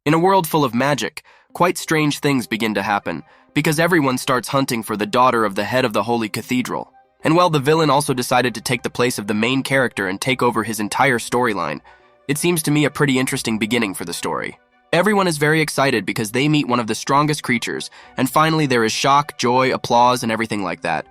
In a world full of magic, quite strange things begin to happen, because everyone starts hunting for the daughter of the head of the holy cathedral. And while the villain also decided to take the place of the main character and take over his entire storyline, it seems to me a pretty interesting beginning for the story. Everyone is very excited because they meet one of the strongest creatures, and finally there is shock, joy, applause, and everything like that.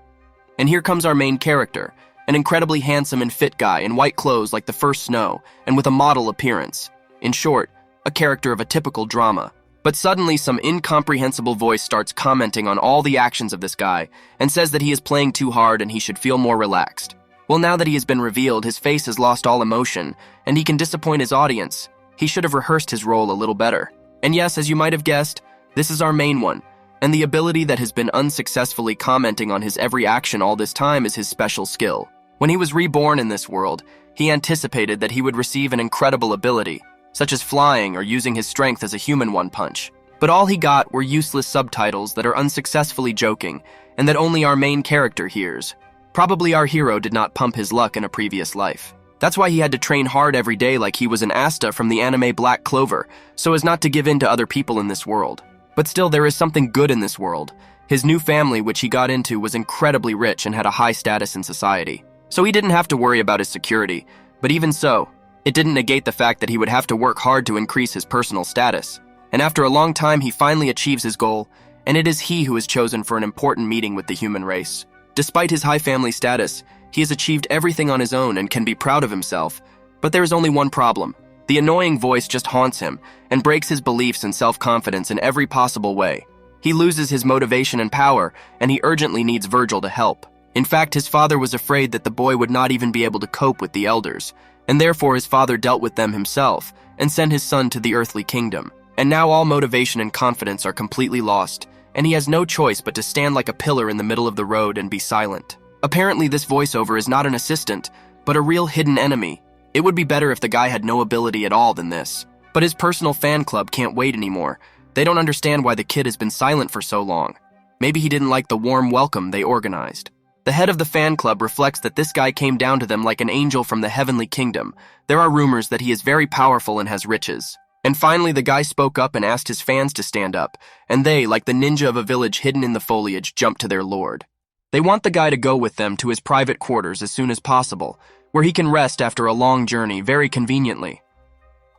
And here comes our main character, an incredibly handsome and fit guy in white clothes like the first snow, and with a model appearance. In short, a character of a typical drama. But suddenly some incomprehensible voice starts commenting on all the actions of this guy, and says that he is playing too hard and he should feel more relaxed. Well, now that he has been revealed, his face has lost all emotion, and he can disappoint his audience. He should have rehearsed his role a little better. And yes, as you might have guessed, this is our main one, and the ability that has been unsuccessfully commenting on his every action all this time is his special skill. When he was reborn in this world, he anticipated that he would receive an incredible ability, such as flying or using his strength as a human one-punch. But all he got were useless subtitles that are unsuccessfully joking, and that only our main character hears. Probably our hero did not pump his luck in a previous life. That's why he had to train hard every day like he was an Asta from the anime Black Clover, so as not to give in to other people in this world. But still, there is something good in this world. His new family, which he got into, was incredibly rich and had a high status in society. So he didn't have to worry about his security, but even so, it didn't negate the fact that he would have to work hard to increase his personal status. And after a long time, he finally achieves his goal, and it is he who is chosen for an important meeting with the human race. Despite his high family status, he has achieved everything on his own and can be proud of himself. But there is only one problem. The annoying voice just haunts him and breaks his beliefs and self-confidence in every possible way. He loses his motivation and power, and he urgently needs Virgil to help. In fact, his father was afraid that the boy would not even be able to cope with the elders, and therefore his father dealt with them himself and sent his son to the earthly kingdom. And now all motivation and confidence are completely lost, and he has no choice but to stand like a pillar in the middle of the road and be silent. Apparently this voiceover is not an assistant, but a real hidden enemy. It would be better if the guy had no ability at all than this. But his personal fan club can't wait anymore. They don't understand why the kid has been silent for so long. Maybe he didn't like the warm welcome they organized. The head of the fan club reflects that this guy came down to them like an angel from the heavenly kingdom. There are rumors that he is very powerful and has riches. And finally, the guy spoke up and asked his fans to stand up, and they, like the ninja of a village hidden in the foliage, jumped to their lord. They want the guy to go with them to his private quarters as soon as possible, where he can rest after a long journey very conveniently.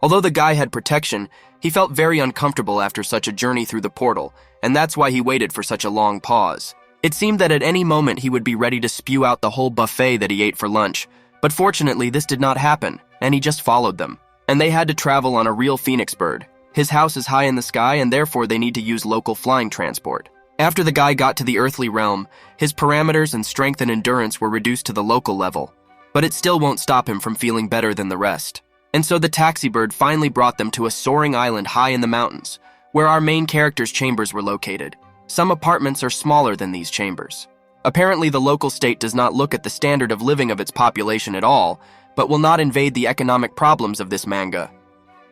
Although the guy had protection, he felt very uncomfortable after such a journey through the portal, and that's why he waited for such a long pause. It seemed that at any moment he would be ready to spew out the whole buffet that he ate for lunch, but fortunately this did not happen, and he just followed them. And they had to travel on a real phoenix bird. His house is high in the sky, and therefore they need to use local flying transport. After the guy got to the earthly realm, his parameters and strength and endurance were reduced to the local level, but it still won't stop him from feeling better than the rest. And so the taxi bird finally brought them to a soaring island high in the mountains, where our main character's chambers were located. Some apartments are smaller than these chambers. Apparently the local state does not look at the standard of living of its population at all, but will not invade the economic problems of this manga.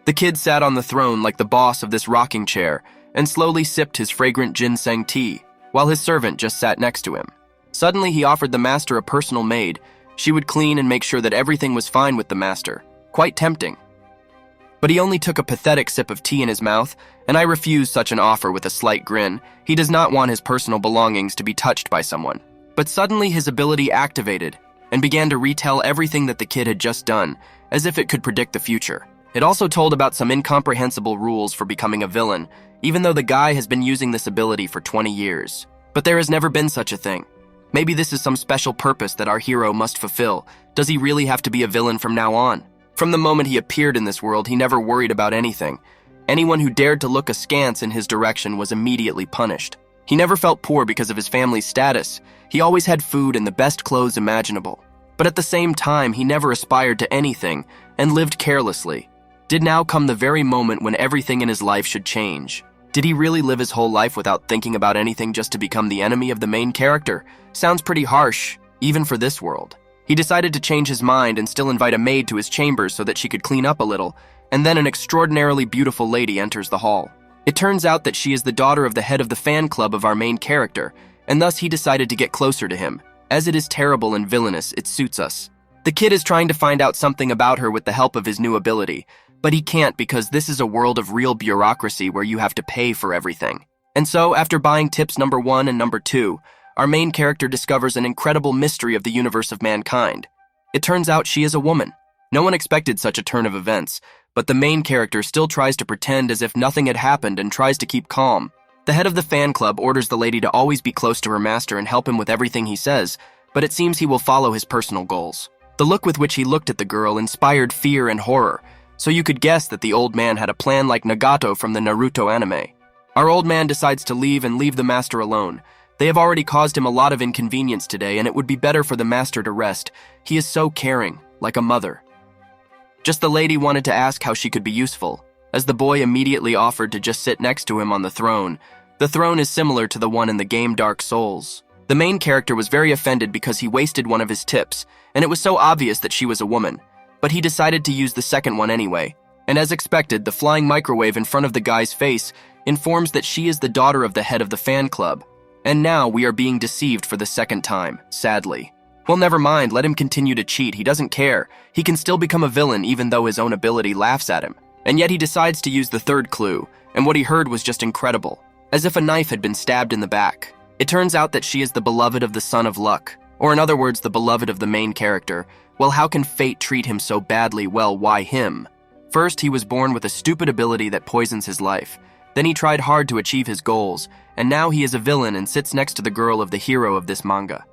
The kid sat on the throne like the boss of this rocking chair, and slowly sipped his fragrant ginseng tea, while his servant just sat next to him. Suddenly he offered the master a personal maid. She would clean and make sure that everything was fine with the master. Quite tempting. But he only took a pathetic sip of tea in his mouth, and I refused such an offer with a slight grin. He does not want his personal belongings to be touched by someone. But suddenly his ability activated, and began to retell everything that the kid had just done, as if it could predict the future. It also told about some incomprehensible rules for becoming a villain, even though the guy has been using this ability for 20 years. But there has never been such a thing. Maybe this is some special purpose that our hero must fulfill. Does he really have to be a villain from now on? From the moment he appeared in this world, he never worried about anything. Anyone who dared to look askance in his direction was immediately punished. He never felt poor because of his family's status. He always had food and the best clothes imaginable. But at the same time, he never aspired to anything and lived carelessly. Did now come the very moment when everything in his life should change. Did he really live his whole life without thinking about anything just to become the enemy of the main character? Sounds pretty harsh, even for this world. He decided to change his mind and still invite a maid to his chambers so that she could clean up a little, and then an extraordinarily beautiful lady enters the hall. It turns out that she is the daughter of the head of the fan club of our main character, and thus he decided to get closer to him. As it is terrible and villainous, it suits us. The kid is trying to find out something about her with the help of his new ability, but he can't because this is a world of real bureaucracy where you have to pay for everything. And so, after buying tips number 1 and number 2, our main character discovers an incredible mystery of the universe of mankind. It turns out she is a woman. No one expected such a turn of events, but the main character still tries to pretend as if nothing had happened and tries to keep calm. The head of the fan club orders the lady to always be close to her master and help him with everything he says, but it seems he will follow his personal goals. The look with which he looked at the girl inspired fear and horror, so you could guess that the old man had a plan like Nagato from the Naruto anime. Our old man decides to leave and leave the master alone. They have already caused him a lot of inconvenience today, and it would be better for the master to rest. He is so caring, like a mother. Just the lady wanted to ask how she could be useful, as the boy immediately offered to just sit next to him on the throne. The throne is similar to the one in the game Dark Souls. The main character was very offended because he wasted one of his tips, and it was so obvious that she was a woman. But he decided to use the second one anyway, and as expected, the flying microwave in front of the guy's face informs that she is the daughter of the head of the fan club. And now we are being deceived for the second time, sadly. Well, never mind, let him continue to cheat, he doesn't care. He can still become a villain even though his own ability laughs at him. And yet he decides to use the third clue, and what he heard was just incredible, as if a knife had been stabbed in the back. It turns out that she is the beloved of the Son of Luck, or in other words, the beloved of the main character. Well, how can fate treat him so badly? Well, why him? First, he was born with a stupid ability that poisons his life. Then he tried hard to achieve his goals, and now he is a villain and sits next to the girl of the hero of this manga.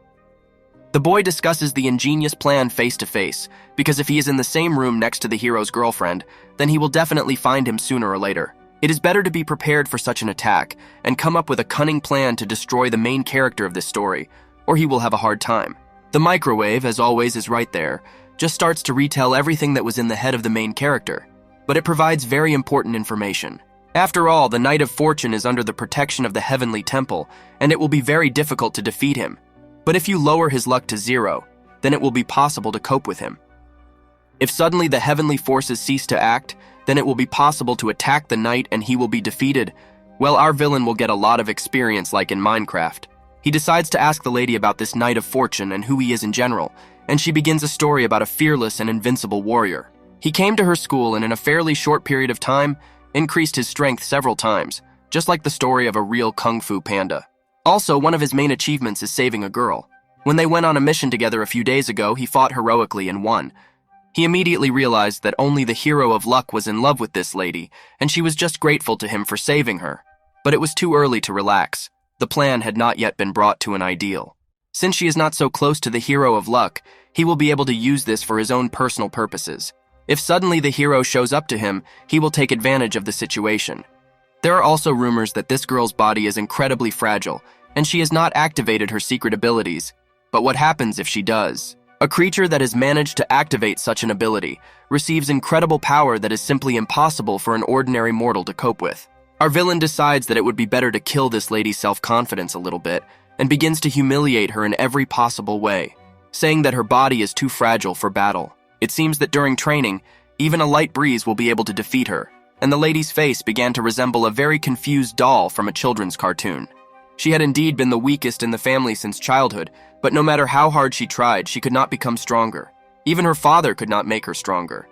The boy discusses the ingenious plan face to face, because if he is in the same room next to the hero's girlfriend, then he will definitely find him sooner or later. It is better to be prepared for such an attack and come up with a cunning plan to destroy the main character of this story, or he will have a hard time. The microwave, as always, is right there, just starts to retell everything that was in the head of the main character, but it provides very important information. After all, the Knight of Fortune is under the protection of the Heavenly Temple, and it will be very difficult to defeat him. But if you lower his luck to 0, then it will be possible to cope with him. If suddenly the heavenly forces cease to act, then it will be possible to attack the knight and he will be defeated. Well, our villain will get a lot of experience like in Minecraft. He decides to ask the lady about this Knight of Fortune and who he is in general, and she begins a story about a fearless and invincible warrior. He came to her school and in a fairly short period of time, increased his strength several times, just like the story of a real Kung Fu panda. Also, one of his main achievements is saving a girl. When they went on a mission together a few days ago, he fought heroically and won. He immediately realized that only the hero of luck was in love with this lady, and she was just grateful to him for saving her. But it was too early to relax. The plan had not yet been brought to an ideal. Since she is not so close to the hero of luck, he will be able to use this for his own personal purposes. If suddenly the hero shows up to him, he will take advantage of the situation. There are also rumors that this girl's body is incredibly fragile, and she has not activated her secret abilities. But what happens if she does? A creature that has managed to activate such an ability receives incredible power that is simply impossible for an ordinary mortal to cope with. Our villain decides that it would be better to kill this lady's self-confidence a little bit, and begins to humiliate her in every possible way, saying that her body is too fragile for battle. It seems that during training, even a light breeze will be able to defeat her, and the lady's face began to resemble a very confused doll from a children's cartoon. She had indeed been the weakest in the family since childhood, but no matter how hard she tried, she could not become stronger. Even her father could not make her stronger.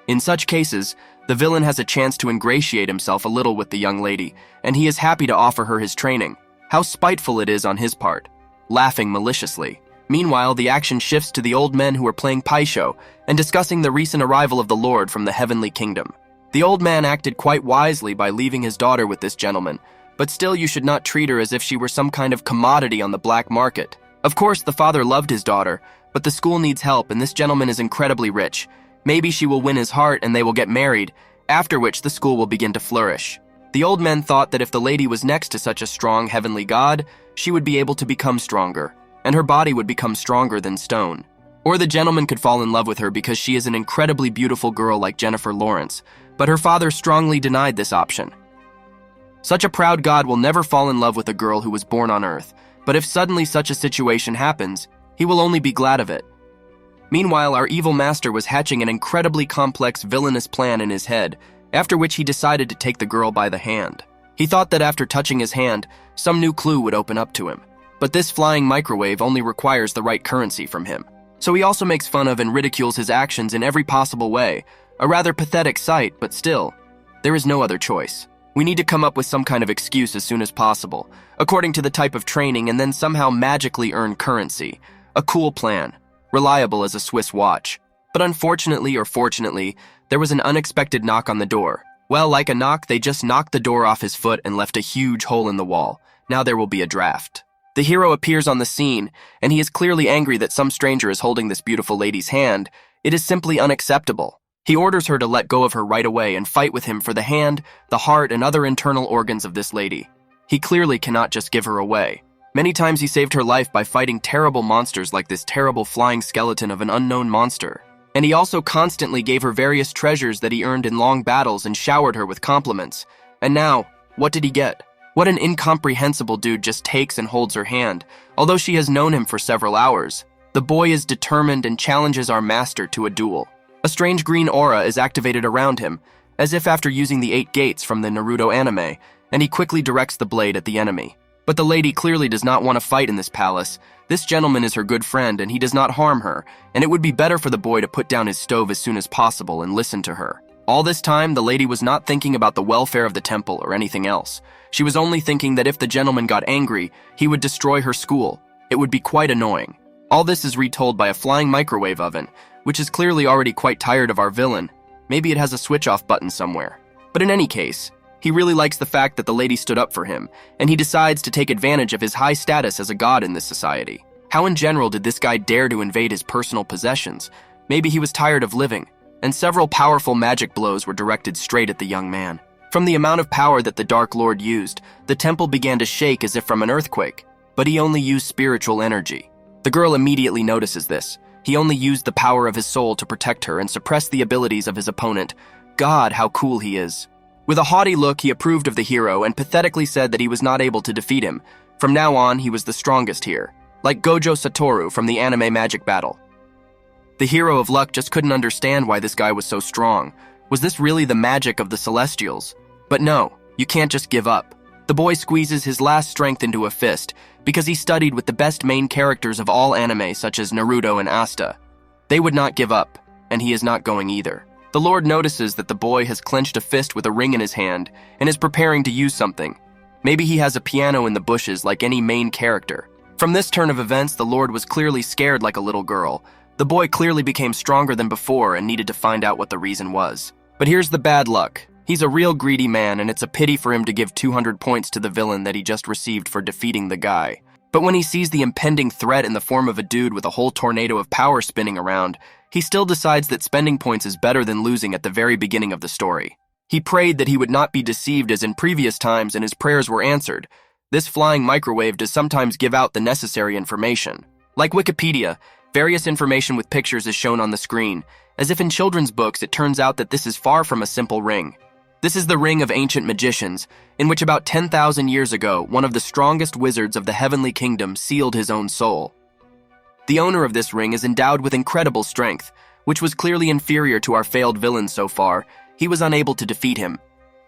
In such cases, the villain has a chance to ingratiate himself a little with the young lady, and he is happy to offer her his training. How spiteful it is on his part, laughing maliciously. Meanwhile, the action shifts to the old men who are playing Paisho and discussing the recent arrival of the Lord from the Heavenly Kingdom. The old man acted quite wisely by leaving his daughter with this gentleman, but still you should not treat her as if she were some kind of commodity on the black market. Of course, the father loved his daughter, but the school needs help and this gentleman is incredibly rich. Maybe she will win his heart and they will get married, after which the school will begin to flourish. The old men thought that if the lady was next to such a strong heavenly god, she would be able to become stronger, and her body would become stronger than stone. Or the gentleman could fall in love with her because she is an incredibly beautiful girl like Jennifer Lawrence, but her father strongly denied this option. Such a proud god will never fall in love with a girl who was born on Earth, but if suddenly such a situation happens, he will only be glad of it. Meanwhile, our evil master was hatching an incredibly complex villainous plan in his head, after which he decided to take the girl by the hand. He thought that after touching his hand, some new clue would open up to him. But this flying microwave only requires the right currency from him. So he also makes fun of and ridicules his actions in every possible way, A rather pathetic sight, but still, there is no other choice. We need to come up with some kind of excuse as soon as possible, according to the type of training, and then somehow magically earn currency. A cool plan, reliable as a Swiss watch. But unfortunately or fortunately, there was an unexpected knock on the door. Well, like a knock, they just knocked the door off his foot and left a huge hole in the wall. Now there will be a draft. The hero appears on the scene, and he is clearly angry that some stranger is holding this beautiful lady's hand. It is simply unacceptable. He orders her to let go of her right away and fight with him for the hand, the heart, and other internal organs of this lady. He clearly cannot just give her away. Many times he saved her life by fighting terrible monsters like this terrible flying skeleton of an unknown monster. And he also constantly gave her various treasures that he earned in long battles and showered her with compliments. And now, what did he get? What an incomprehensible dude just takes and holds her hand, although she has known him for several hours. The boy is determined and challenges our master to a duel. A strange green aura is activated around him, as if after using the 8 gates from the Naruto anime, and he quickly directs the blade at the enemy. But the lady clearly does not want to fight in this palace. This gentleman is her good friend, and he does not harm her, and it would be better for the boy to put down his stove as soon as possible and listen to her. All this time, the lady was not thinking about the welfare of the temple or anything else. She was only thinking that if the gentleman got angry, he would destroy her school. It would be quite annoying. All this is retold by a flying microwave oven, which is clearly already quite tired of our villain. Maybe it has a switch-off button somewhere. But in any case, he really likes the fact that the lady stood up for him, and he decides to take advantage of his high status as a god in this society. How in general did this guy dare to invade his personal possessions? Maybe he was tired of living, and several powerful magic blows were directed straight at the young man. From the amount of power that the Dark Lord used, the temple began to shake as if from an earthquake, but he only used spiritual energy. The girl immediately notices this. He only used the power of his soul to protect her and suppress the abilities of his opponent. God, how cool he is. With a haughty look, he approved of the hero and pathetically said that he was not able to defeat him. From now on, he was the strongest here, like Gojo Satoru from the anime Magic Battle. The hero of luck just couldn't understand why this guy was so strong. Was this really the magic of the Celestials? But no, you can't just give up. The boy squeezes his last strength into a fist because he studied with the best main characters of all anime such as Naruto and Asta. They would not give up, and he is not going either. The Lord notices that the boy has clenched a fist with a ring in his hand and is preparing to use something. Maybe he has a piano in the bushes like any main character. From this turn of events, the Lord was clearly scared like a little girl. The boy clearly became stronger than before and needed to find out what the reason was. But here's the bad luck. He's a real greedy man, and it's a pity for him to give 200 points to the villain that he just received for defeating the guy. But when he sees the impending threat in the form of a dude with a whole tornado of power spinning around, he still decides that spending points is better than losing at the very beginning of the story. He prayed that he would not be deceived as in previous times, and his prayers were answered. This flying microwave does sometimes give out the necessary information. Like Wikipedia, various information with pictures is shown on the screen. As if in children's books, it turns out that this is far from a simple ring. This is the ring of ancient magicians, in which about 10,000 years ago, one of the strongest wizards of the heavenly kingdom sealed his own soul. The owner of this ring is endowed with incredible strength, which was clearly inferior to our failed villain so far. He was unable to defeat him,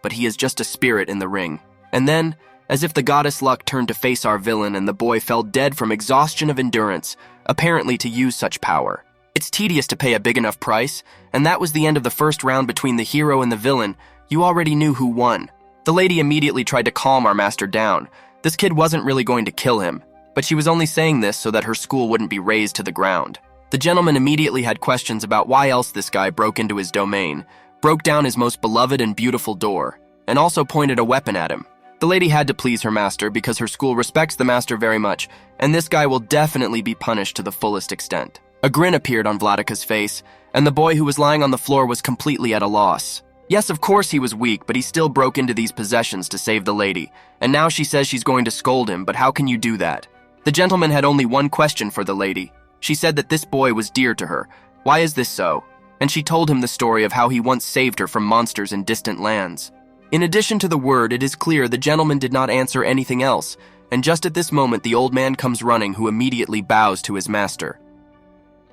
but he is just a spirit in the ring. And then, as if the goddess luck turned to face our villain and the boy fell dead from exhaustion of endurance, apparently to use such power. It's tedious to pay a big enough price, and that was the end of the first round between the hero and the villain. You already knew who won. The lady immediately tried to calm our master down. This kid wasn't really going to kill him, but she was only saying this so that her school wouldn't be razed to the ground. The gentleman immediately had questions about why else this guy broke into his domain, broke down his most beloved and beautiful door, and also pointed a weapon at him. The lady had to please her master because her school respects the master very much, and this guy will definitely be punished to the fullest extent. A grin appeared on Vladika's face, and the boy who was lying on the floor was completely at a loss. Yes, of course he was weak, but he still broke into these possessions to save the lady, and now she says she's going to scold him, but how can you do that? The gentleman had only one question for the lady. She said that this boy was dear to her. Why is this so? And she told him the story of how he once saved her from monsters in distant lands. In addition to the word, it is clear the gentleman did not answer anything else, and just at this moment the old man comes running, who immediately bows to his master.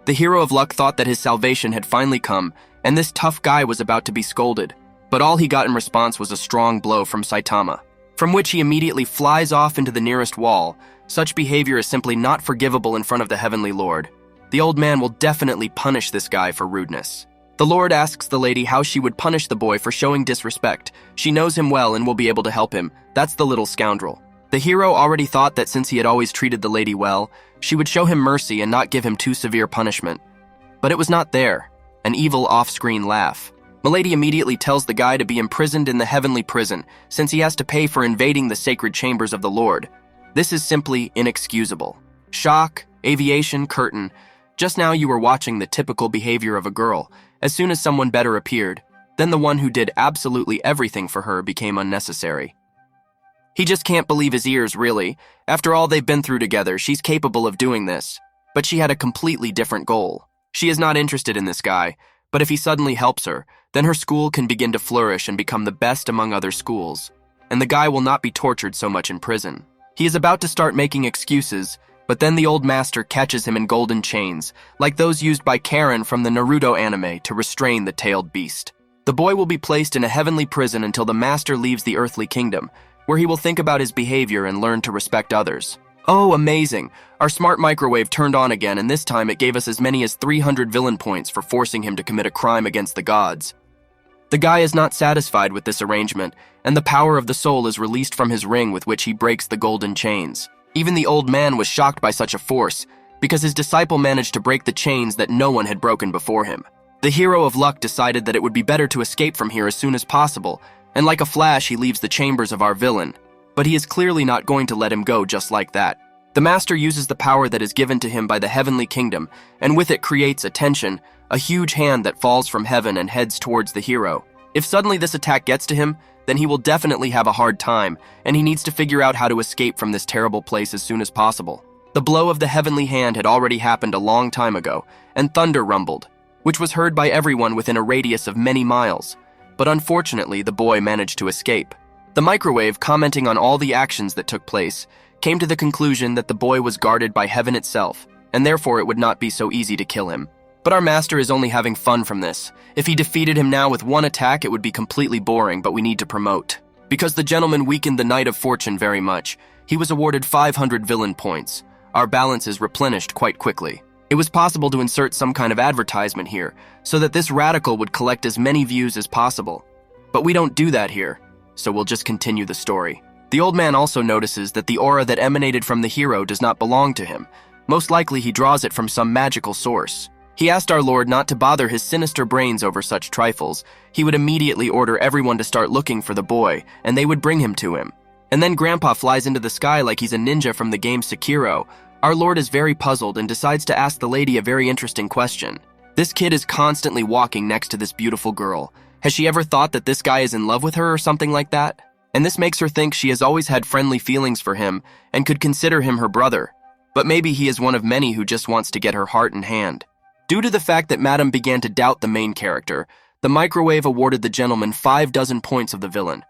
The hero of luck thought that his salvation had finally come, and this tough guy was about to be scolded, but all he got in response was a strong blow from Saitama, from which he immediately flies off into the nearest wall. Such behavior is simply not forgivable in front of the Heavenly Lord. The old man will definitely punish this guy for rudeness. The Lord asks the lady how she would punish the boy for showing disrespect. She knows him well and will be able to help him. That's the little scoundrel. The hero already thought that since he had always treated the lady well, she would show him mercy and not give him too severe punishment. But it was not there. An evil off-screen laugh. Milady immediately tells the guy to be imprisoned in the heavenly prison, since he has to pay for invading the sacred chambers of the Lord. This is simply inexcusable. Shock, aviation, curtain. Just now you were watching the typical behavior of a girl. As soon as someone better appeared, then the one who did absolutely everything for her became unnecessary. He just can't believe his ears, really. After all they've been through together, she's capable of doing this. But she had a completely different goal. She is not interested in this guy, but if he suddenly helps her, then her school can begin to flourish and become the best among other schools. And the guy will not be tortured so much in prison. He is about to start making excuses, but then the old master catches him in golden chains, like those used by Karen from the Naruto anime to restrain the tailed beast. The boy will be placed in a heavenly prison until the master leaves the earthly kingdom, where he will think about his behavior and learn to respect others. Oh, amazing! Our smart microwave turned on again, and this time it gave us as many as 300 villain points for forcing him to commit a crime against the gods. The guy is not satisfied with this arrangement, and the power of the soul is released from his ring with which he breaks the golden chains. Even the old man was shocked by such a force, because his disciple managed to break the chains that no one had broken before him. The hero of luck decided that it would be better to escape from here as soon as possible, and like a flash he leaves the chambers of our villain. But he is clearly not going to let him go just like that. The master uses the power that is given to him by the heavenly kingdom, and with it creates attention, a huge hand that falls from heaven and heads towards the hero. If suddenly this attack gets to him, then he will definitely have a hard time, and he needs to figure out how to escape from this terrible place as soon as possible. The blow of the heavenly hand had already happened a long time ago, and thunder rumbled, which was heard by everyone within a radius of many miles. But unfortunately, the boy managed to escape. The microwave, commenting on all the actions that took place, came to the conclusion that the boy was guarded by heaven itself, and therefore it would not be so easy to kill him. But our master is only having fun from this. If he defeated him now with one attack, it would be completely boring, but we need to promote. Because the gentleman weakened the Knight of Fortune very much, he was awarded 500 villain points. Our balance is replenished quite quickly. It was possible to insert some kind of advertisement here, so that this radical would collect as many views as possible. But we don't do that here, so we'll just continue the story. The old man also notices that the aura that emanated from the hero does not belong to him. Most likely he draws it from some magical source. He asked our Lord not to bother his sinister brains over such trifles. He would immediately order everyone to start looking for the boy, and they would bring him to him. And then Grandpa flies into the sky like he's a ninja from the game Sekiro. Our Lord is very puzzled and decides to ask the lady a very interesting question. This kid is constantly walking next to this beautiful girl. Has she ever thought that this guy is in love with her or something like that? And this makes her think she has always had friendly feelings for him and could consider him her brother. But maybe he is one of many who just wants to get her heart and hand. Due to the fact that Madame began to doubt the main character, the microwave awarded the gentleman 6 points of the villain.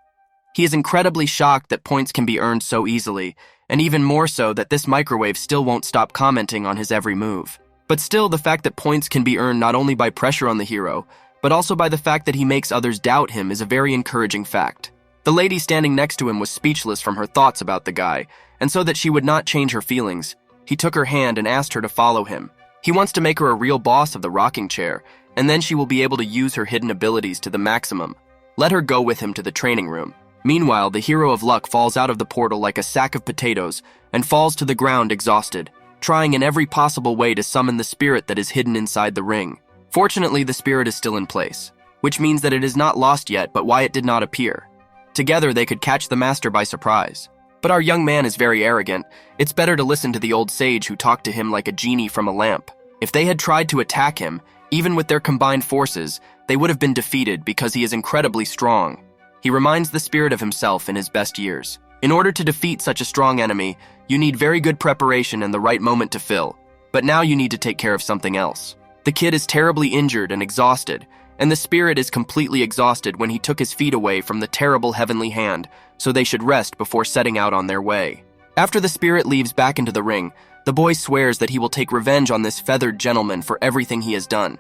He is incredibly shocked that points can be earned so easily, and even more so that this microwave still won't stop commenting on his every move. But still, the fact that points can be earned not only by pressure on the hero, but also by the fact that he makes others doubt him is a very encouraging fact. The lady standing next to him was speechless from her thoughts about the guy, and so that she would not change her feelings, he took her hand and asked her to follow him. He wants to make her a real boss of the rocking chair, and then she will be able to use her hidden abilities to the maximum. Let her go with him to the training room. Meanwhile, the hero of luck falls out of the portal like a sack of potatoes and falls to the ground exhausted, trying in every possible way to summon the spirit that is hidden inside the ring. Fortunately, the spirit is still in place, which means that it is not lost yet, but why it did not appear. Together, they could catch the master by surprise. But our young man is very arrogant. It's better to listen to the old sage who talked to him like a genie from a lamp. If they had tried to attack him, even with their combined forces, they would have been defeated because he is incredibly strong. He reminds the spirit of himself in his best years. In order to defeat such a strong enemy, you need very good preparation and the right moment to fill. But now you need to take care of something else. The kid is terribly injured and exhausted, and the spirit is completely exhausted when he took his feet away from the terrible heavenly hand, so they should rest before setting out on their way. After the spirit leaves back into the ring, the boy swears that he will take revenge on this feathered gentleman for everything he has done.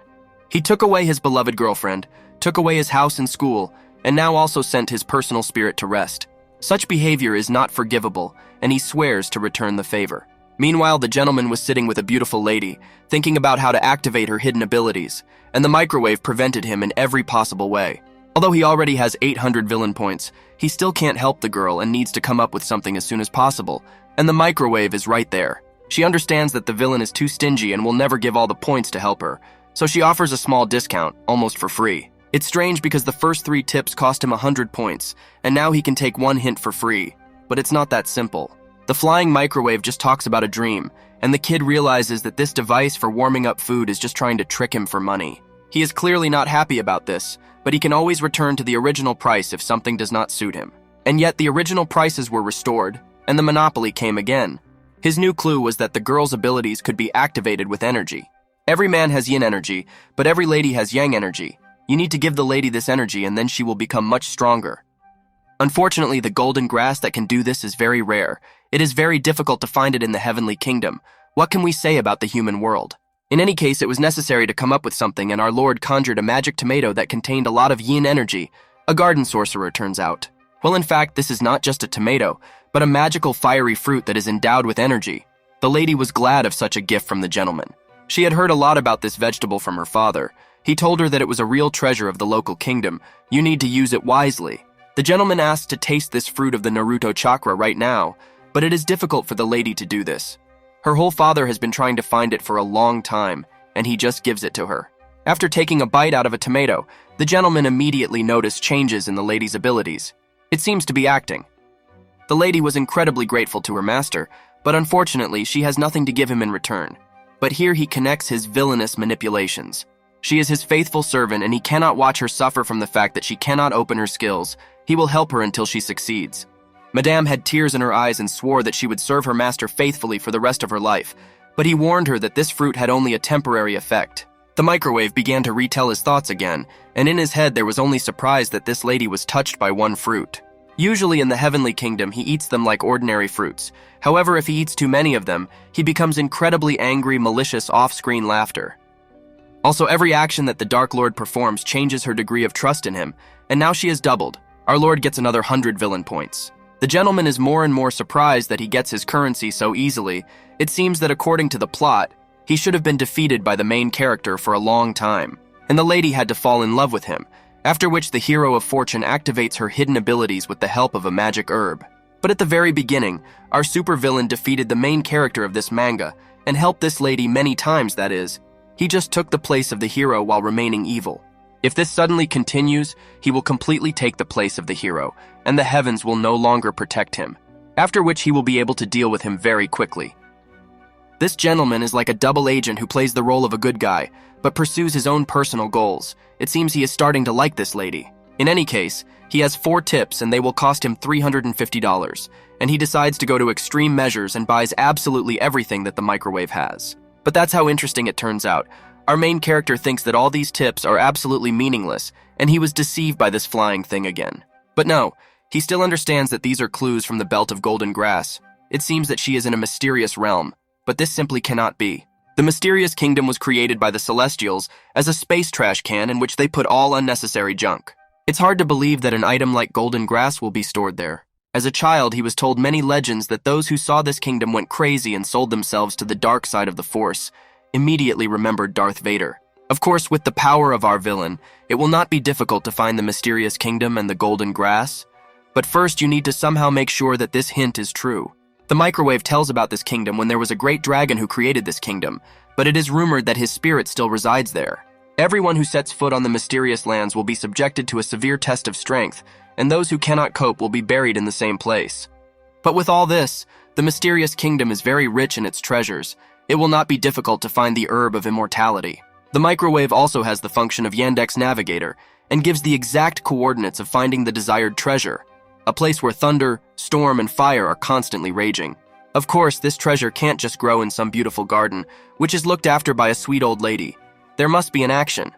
He took away his beloved girlfriend, took away his house and school, and now also sent his personal spirit to rest. Such behavior is not forgivable, and he swears to return the favor. Meanwhile, the gentleman was sitting with a beautiful lady, thinking about how to activate her hidden abilities, and the microwave prevented him in every possible way. Although he already has 800 villain points, he still can't help the girl and needs to come up with something as soon as possible, and the microwave is right there. She understands that the villain is too stingy and will never give all the points to help her, so she offers a small discount, almost for free. It's strange because the first 3 tips cost him 100 points, and now he can take 1 hint for free. But it's not that simple. The flying microwave just talks about a dream, and the kid realizes that this device for warming up food is just trying to trick him for money. He is clearly not happy about this, but he can always return to the original price if something does not suit him. And yet the original prices were restored, and the monopoly came again. His new clue was that the girl's abilities could be activated with energy. Every man has yin energy, but every lady has yang energy. You need to give the lady this energy and then she will become much stronger. Unfortunately, the golden grass that can do this is very rare. It is very difficult to find it in the heavenly kingdom. What can we say about the human world? In any case, it was necessary to come up with something, and our Lord conjured a magic tomato that contained a lot of yin energy. A garden sorcerer, turns out. Well, in fact, this is not just a tomato, but a magical fiery fruit that is endowed with energy. The lady was glad of such a gift from the gentleman. She had heard a lot about this vegetable from her father. He told her that it was a real treasure of the local kingdom. You need to use it wisely. The gentleman asked to taste this fruit of the Naruto chakra right now, but it is difficult for the lady to do this. Her whole father has been trying to find it for a long time, and he just gives it to her. After taking a bite out of a tomato, the gentleman immediately noticed changes in the lady's abilities. It seems to be acting. The lady was incredibly grateful to her master, but unfortunately she has nothing to give him in return. But here he connects his villainous manipulations. She is his faithful servant, and he cannot watch her suffer from the fact that she cannot open her skills. He will help her until she succeeds. Madame had tears in her eyes and swore that she would serve her master faithfully for the rest of her life, but he warned her that this fruit had only a temporary effect. The microwave began to retell his thoughts again, and in his head there was only surprise that this lady was touched by one fruit. Usually in the heavenly kingdom, he eats them like ordinary fruits. However, if he eats too many of them, he becomes incredibly angry, malicious, off-screen laughter. Also, every action that the Dark Lord performs changes her degree of trust in him, and now she has doubled. Our Lord gets another 100 villain points. The gentleman is more and more surprised that he gets his currency so easily. It seems that according to the plot, he should have been defeated by the main character for a long time, and the lady had to fall in love with him, after which the hero of fortune activates her hidden abilities with the help of a magic herb. But at the very beginning, our supervillain defeated the main character of this manga, and helped this lady many times, that is. He just took the place of the hero while remaining evil. If this suddenly continues, he will completely take the place of the hero, and the heavens will no longer protect him, after which he will be able to deal with him very quickly. This gentleman is like a double agent who plays the role of a good guy, but pursues his own personal goals. It seems he is starting to like this lady. In any case, he has 4 tips and they will cost him $350, and he decides to go to extreme measures and buys absolutely everything that the microwave has. But that's how interesting it turns out. Our main character thinks that all these tips are absolutely meaningless, and he was deceived by this flying thing again. But no, he still understands that these are clues from the belt of golden grass. It seems that she is in a mysterious realm, but this simply cannot be. The mysterious kingdom was created by the Celestials as a space trash can in which they put all unnecessary junk. It's hard to believe that an item like golden grass will be stored there. As a child, he was told many legends that those who saw this kingdom went crazy and sold themselves to the dark side of the Force. Immediately remembered Darth Vader. Of course, with the power of our villain, it will not be difficult to find the mysterious kingdom and the golden grass. But first, you need to somehow make sure that this hint is true. The microwave tells about this kingdom when there was a great dragon who created this kingdom, but it is rumored that his spirit still resides there. Everyone who sets foot on the mysterious lands will be subjected to a severe test of strength, and those who cannot cope will be buried in the same place. But with all this, the mysterious kingdom is very rich in its treasures. It will not be difficult to find the herb of immortality. The microwave also has the function of Yandex Navigator and gives the exact coordinates of finding the desired treasure, a place where thunder, storm, and fire are constantly raging. Of course, this treasure can't just grow in some beautiful garden, which is looked after by a sweet old lady. There must be an action.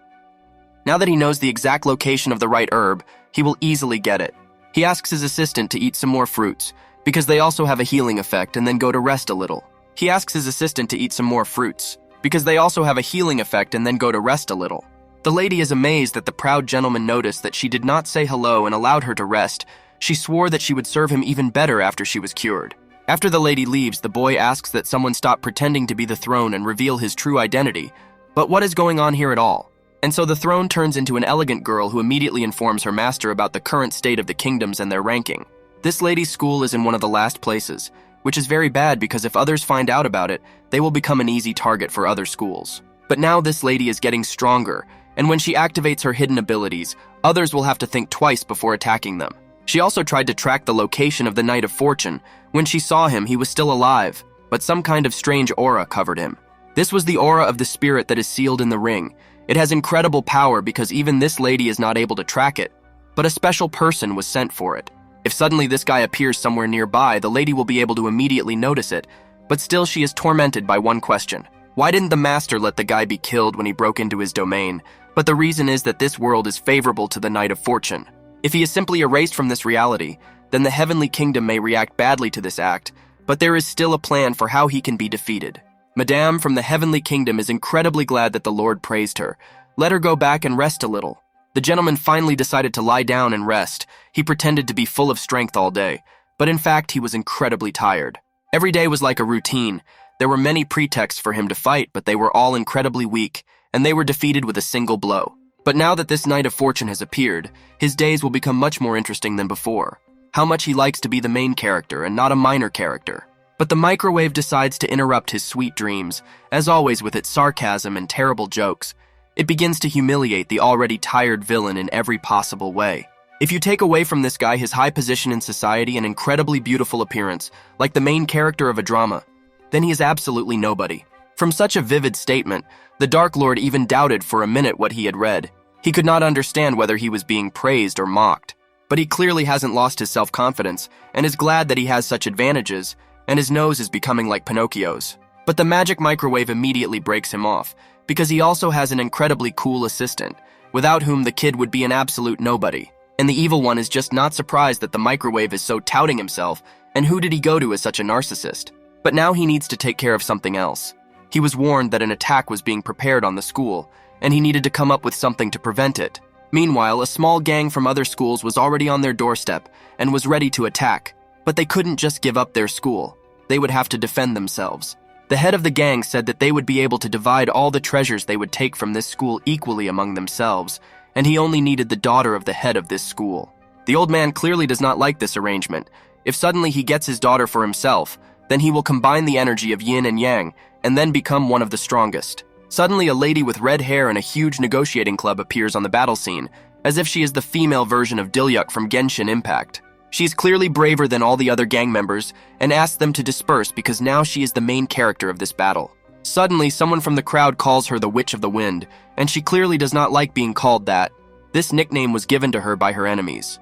Now that he knows the exact location of the right herb, he will easily get it. He asks his assistant to eat some more fruits, because they also have a healing effect, and then go to rest a little. He asks his assistant to eat some more fruits, because they also have a healing effect and then go to rest a little. The lady is amazed that the proud gentleman noticed that she did not say hello and allowed her to rest. She swore that she would serve him even better after she was cured. After the lady leaves, the boy asks that someone stop pretending to be the throne and reveal his true identity. But what is going on here at all? And so the throne turns into an elegant girl who immediately informs her master about the current state of the kingdoms and their ranking. This lady's school is in one of the last places, which is very bad because if others find out about it, they will become an easy target for other schools. But now this lady is getting stronger, and when she activates her hidden abilities, others will have to think twice before attacking them. She also tried to track the location of the Knight of Fortune. When she saw him, he was still alive, but some kind of strange aura covered him. This was the aura of the spirit that is sealed in the ring. It has incredible power because even this lady is not able to track it, but a special person was sent for it. If suddenly this guy appears somewhere nearby, the lady will be able to immediately notice it, but still she is tormented by one question. Why didn't the master let the guy be killed when he broke into his domain? But the reason is that this world is favorable to the Knight of Fortune. If he is simply erased from this reality, then the heavenly kingdom may react badly to this act, but there is still a plan for how he can be defeated. Madame from the heavenly kingdom is incredibly glad that the Lord praised her. Let her go back and rest a little. The gentleman finally decided to lie down and rest. He pretended to be full of strength all day, but in fact he was incredibly tired. Every day was like a routine. There were many pretexts for him to fight, but they were all incredibly weak, and they were defeated with a single blow. But now that this Knight of Fortune has appeared, his days will become much more interesting than before. How much he likes to be the main character and not a minor character. But the microwave decides to interrupt his sweet dreams, as always with its sarcasm and terrible jokes. It begins to humiliate the already tired villain in every possible way. If you take away from this guy his high position in society and incredibly beautiful appearance, like the main character of a drama, then he is absolutely nobody. From such a vivid statement, the Dark Lord even doubted for a minute what he had read. He could not understand whether he was being praised or mocked. But he clearly hasn't lost his self-confidence and is glad that he has such advantages, and his nose is becoming like Pinocchio's. But the magic microwave immediately breaks him off, because he also has an incredibly cool assistant, without whom the kid would be an absolute nobody. And the evil one is just not surprised that the microwave is so touting himself, and who did he go to as such a narcissist? But now he needs to take care of something else. He was warned that an attack was being prepared on the school, and he needed to come up with something to prevent it. Meanwhile, a small gang from other schools was already on their doorstep and was ready to attack, but they couldn't just give up their school. They would have to defend themselves. The head of the gang said that they would be able to divide all the treasures they would take from this school equally among themselves, and he only needed the daughter of the head of this school. The old man clearly does not like this arrangement. If suddenly he gets his daughter for himself, then he will combine the energy of yin and yang and then become one of the strongest. Suddenly, a lady with red hair and a huge negotiating club appears on the battle scene, as if she is the female version of Dilyuk from Genshin Impact. She is clearly braver than all the other gang members and asks them to disperse because now she is the main character of this battle. Suddenly, someone from the crowd calls her the Witch of the Wind, and she clearly does not like being called that. This nickname was given to her by her enemies.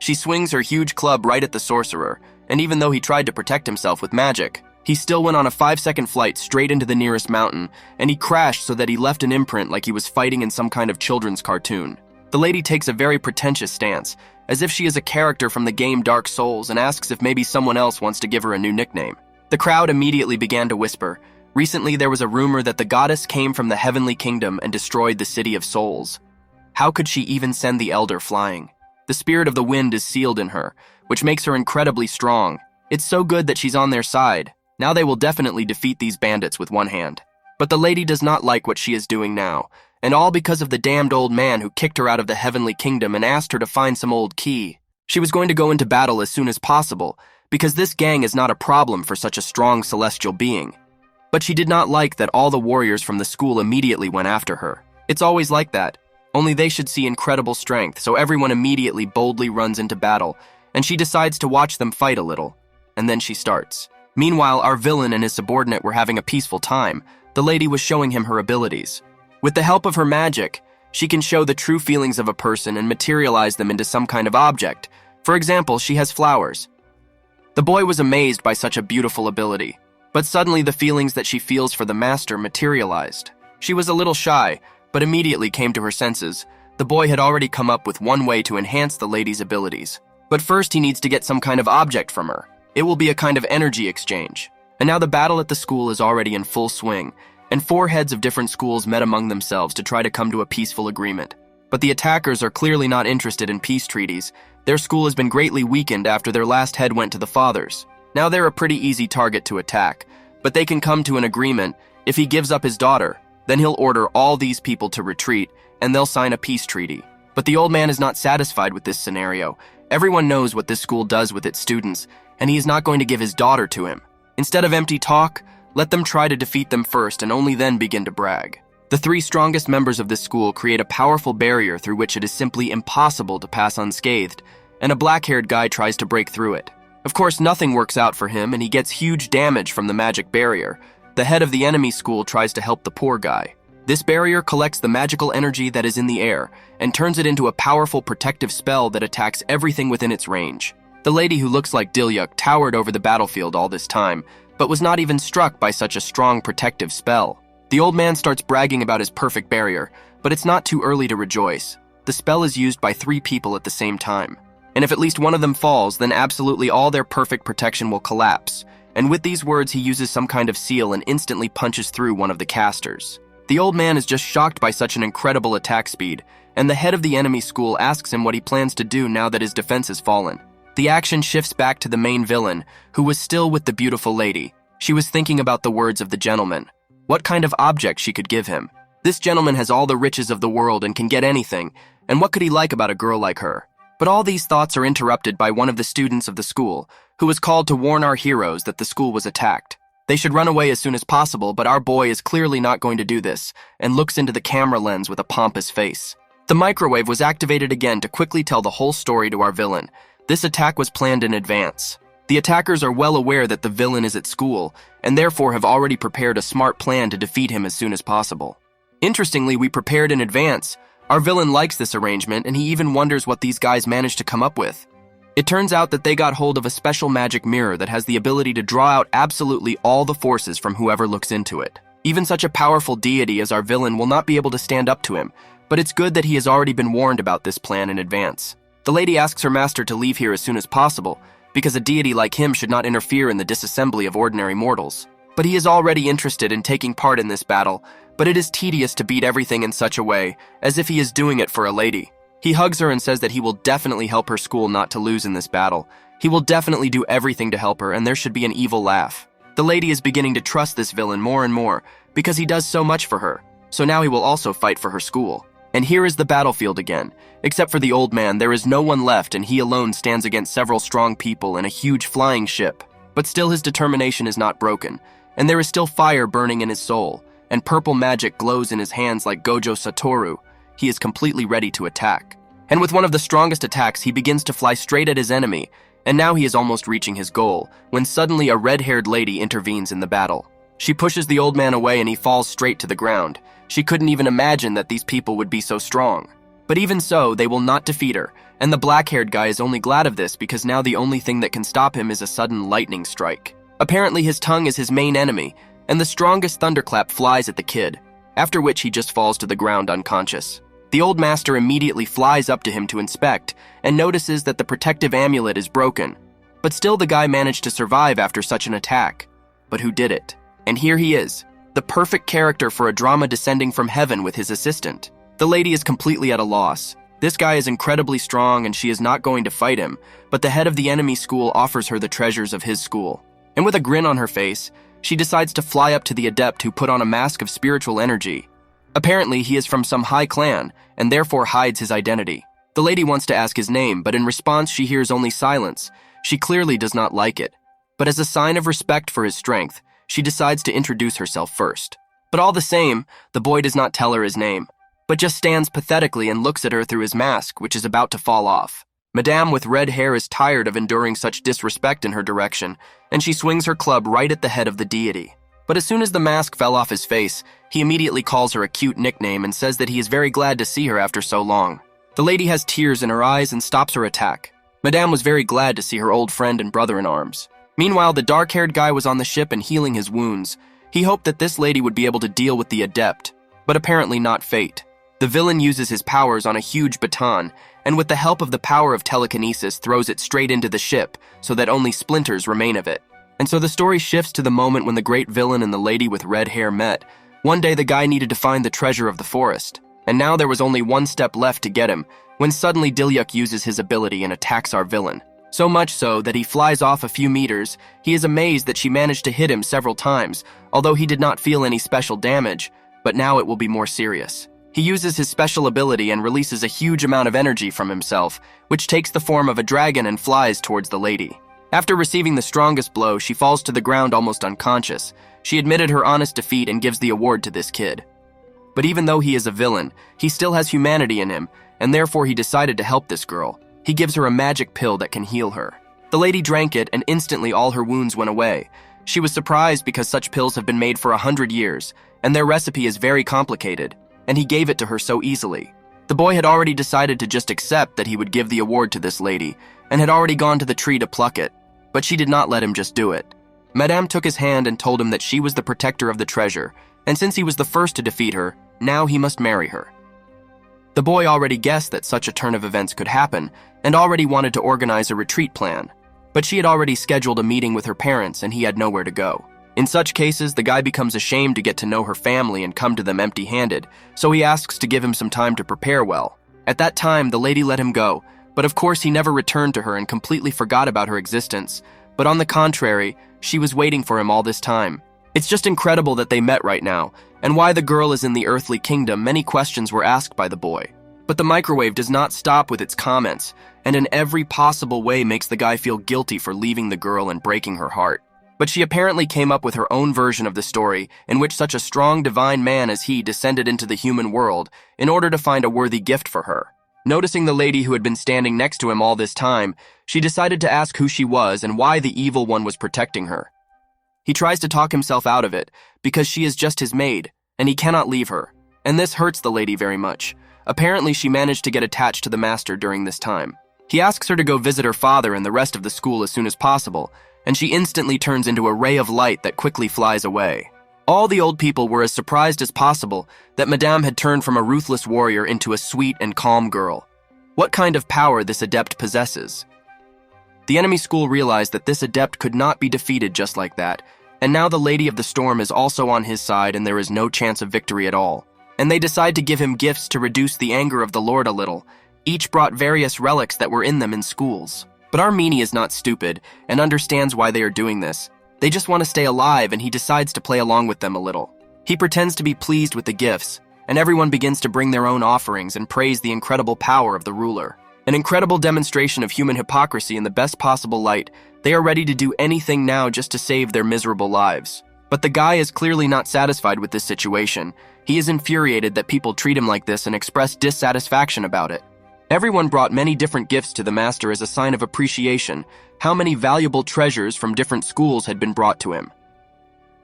She swings her huge club right at the sorcerer, and even though he tried to protect himself with magic, he still went on a 5-second flight straight into the nearest mountain, and he crashed so that he left an imprint like he was fighting in some kind of children's cartoon. The lady takes a very pretentious stance, as if she is a character from the game Dark Souls, and asks if maybe someone else wants to give her a new nickname. The crowd immediately began to whisper. Recently there was a rumor that the goddess came from the heavenly kingdom and destroyed the city of souls. How could she even send the elder flying? The spirit of the wind is sealed in her, which makes her incredibly strong. It's so good that she's on their side. Now they will definitely defeat these bandits with one hand. But the lady does not like what she is doing now, and all because of the damned old man who kicked her out of the heavenly kingdom and asked her to find some old key. She was going to go into battle as soon as possible, because this gang is not a problem for such a strong celestial being. But she did not like that all the warriors from the school immediately went after her. It's always like that. Only they should see incredible strength, so everyone immediately boldly runs into battle, and she decides to watch them fight a little. And then she starts. Meanwhile, our villain and his subordinate were having a peaceful time. The lady was showing him her abilities. With the help of her magic, she can show the true feelings of a person and materialize them into some kind of object. For example, she has flowers. The boy was amazed by such a beautiful ability, but suddenly the feelings that she feels for the master materialized. She was a little shy, but immediately came to her senses. The boy had already come up with one way to enhance the lady's abilities. But first he needs to get some kind of object from her. It will be a kind of energy exchange. And now the battle at the school is already in full swing, and 4 heads of different schools met among themselves to try to come to a peaceful agreement. But the attackers are clearly not interested in peace treaties. Their school has been greatly weakened after their last head went to the fathers. Now they're a pretty easy target to attack, but they can come to an agreement. If he gives up his daughter, then he'll order all these people to retreat, and they'll sign a peace treaty. But the old man is not satisfied with this scenario. Everyone knows what this school does with its students, and he is not going to give his daughter to him. Instead of empty talk, let them try to defeat them first and only then begin to brag. The 3 strongest members of this school create a powerful barrier through which it is simply impossible to pass unscathed, and a black-haired guy tries to break through it. Of course, nothing works out for him, and he gets huge damage from the magic barrier. The head of the enemy school tries to help the poor guy. This barrier collects the magical energy that is in the air and turns it into a powerful protective spell that attacks everything within its range. The lady who looks like Dilyuk towered over the battlefield all this time, but was not even struck by such a strong protective spell. The old man starts bragging about his perfect barrier, but it's not too early to rejoice. The spell is used by 3 people at the same time. And if at least one of them falls, then absolutely all their perfect protection will collapse. And with these words, he uses some kind of seal and instantly punches through one of the casters. The old man is just shocked by such an incredible attack speed, and the head of the enemy school asks him what he plans to do now that his defense has fallen. The action shifts back to the main villain, who was still with the beautiful lady. She was thinking about the words of the gentleman. What kind of object she could give him. This gentleman has all the riches of the world and can get anything, and what could he like about a girl like her? But all these thoughts are interrupted by one of the students of the school, who was called to warn our heroes that the school was attacked. They should run away as soon as possible, but our boy is clearly not going to do this, and looks into the camera lens with a pompous face. The microwave was activated again to quickly tell the whole story to our villain. This attack was planned in advance. The attackers are well aware that the villain is at school, and therefore have already prepared a smart plan to defeat him as soon as possible. Interestingly, we prepared in advance. Our villain likes this arrangement, and he even wonders what these guys managed to come up with. It turns out that they got hold of a special magic mirror that has the ability to draw out absolutely all the forces from whoever looks into it. Even such a powerful deity as our villain will not be able to stand up to him, but it's good that he has already been warned about this plan in advance. The lady asks her master to leave here as soon as possible, because a deity like him should not interfere in the disassembly of ordinary mortals. But he is already interested in taking part in this battle, but it is tedious to beat everything in such a way, as if he is doing it for a lady. He hugs her and says that he will definitely help her school not to lose in this battle. He will definitely do everything to help her, and there should be an evil laugh. The lady is beginning to trust this villain more and more, because he does so much for her. So now he will also fight for her school. And here is the battlefield again. Except for the old man, there is no one left, and he alone stands against several strong people in a huge flying ship. But still his determination is not broken, and there is still fire burning in his soul, and purple magic glows in his hands like Gojo Satoru. He is completely ready to attack. And with one of the strongest attacks, he begins to fly straight at his enemy, and now he is almost reaching his goal, when suddenly a red-haired lady intervenes in the battle. She pushes the old man away and he falls straight to the ground. She couldn't even imagine that these people would be so strong. But even so, they will not defeat her, and the black-haired guy is only glad of this because now the only thing that can stop him is a sudden lightning strike. Apparently his tongue is his main enemy, and the strongest thunderclap flies at the kid, after which he just falls to the ground unconscious. The old master immediately flies up to him to inspect and notices that the protective amulet is broken. But still the guy managed to survive after such an attack. But who did it? And here he is, the perfect character for a drama descending from heaven with his assistant. The lady is completely at a loss. This guy is incredibly strong and she is not going to fight him, but the head of the enemy school offers her the treasures of his school. And with a grin on her face, she decides to fly up to the adept who put on a mask of spiritual energy. Apparently, he is from some high clan, and therefore hides his identity. The lady wants to ask his name, but in response she hears only silence. She clearly does not like it. But as a sign of respect for his strength, she decides to introduce herself first. But all the same, the boy does not tell her his name, but just stands pathetically and looks at her through his mask, which is about to fall off. Madame with red hair is tired of enduring such disrespect in her direction, and she swings her club right at the head of the deity. But as soon as the mask fell off his face, he immediately calls her a cute nickname and says that he is very glad to see her after so long. The lady has tears in her eyes and stops her attack. Madame was very glad to see her old friend and brother in arms. Meanwhile, the dark-haired guy was on the ship and healing his wounds. He hoped that this lady would be able to deal with the adept, but apparently not fate. The villain uses his powers on a huge baton, and with the help of the power of telekinesis throws it straight into the ship so that only splinters remain of it. And so the story shifts to the moment when the great villain and the lady with red hair met. One day the guy needed to find the treasure of the forest, and now there was only one step left to get him, when suddenly Dilyuk uses his ability and attacks our villain. So much so that he flies off a few meters. He is amazed that she managed to hit him several times, although he did not feel any special damage, but now it will be more serious. He uses his special ability and releases a huge amount of energy from himself, which takes the form of a dragon and flies towards the lady. After receiving the strongest blow, she falls to the ground almost unconscious. She admitted her honest defeat and gives the award to this kid. But even though he is a villain, he still has humanity in him, and therefore he decided to help this girl. He gives her a magic pill that can heal her. The lady drank it, and instantly all her wounds went away. She was surprised because such pills have been made for 100 years, and their recipe is very complicated, and he gave it to her so easily. The boy had already decided to just accept that he would give the award to this lady, and had already gone to the tree to pluck it, but she did not let him just do it. Madame took his hand and told him that she was the protector of the treasure, and since he was the first to defeat her, now he must marry her. The boy already guessed that such a turn of events could happen, and already wanted to organize a retreat plan, but she had already scheduled a meeting with her parents and he had nowhere to go. In such cases, the guy becomes ashamed to get to know her family and come to them empty-handed, so he asks to give him some time to prepare well. At that time, the lady let him go, but of course he never returned to her and completely forgot about her existence. But on the contrary, she was waiting for him all this time. It's just incredible that they met right now, and why the girl is in the earthly kingdom. Many questions were asked by the boy. But the microwave does not stop with its comments, and in every possible way makes the guy feel guilty for leaving the girl and breaking her heart. But she apparently came up with her own version of the story in which such a strong divine man as he descended into the human world in order to find a worthy gift for her. Noticing the lady who had been standing next to him all this time, she decided to ask who she was and why the evil one was protecting her. He tries to talk himself out of it because she is just his maid, and he cannot leave her, and this hurts the lady very much. Apparently, she managed to get attached to the master during this time. He asks her to go visit her father and the rest of the school as soon as possible, and she instantly turns into a ray of light that quickly flies away. All the old people were as surprised as possible that Madame had turned from a ruthless warrior into a sweet and calm girl. What kind of power this adept possesses? The enemy school realized that this adept could not be defeated just like that, and now the Lady of the Storm is also on his side and there is no chance of victory at all. And they decide to give him gifts to reduce the anger of the Lord a little. Each brought various relics that were in them in schools. But Armini is not stupid and understands why they are doing this. They just want to stay alive, and he decides to play along with them a little. He pretends to be pleased with the gifts, and everyone begins to bring their own offerings and praise the incredible power of the ruler. An incredible demonstration of human hypocrisy in the best possible light. They are ready to do anything now just to save their miserable lives. But the guy is clearly not satisfied with this situation. He is infuriated that people treat him like this and express dissatisfaction about it. Everyone brought many different gifts to the master as a sign of appreciation. How many valuable treasures from different schools had been brought to him.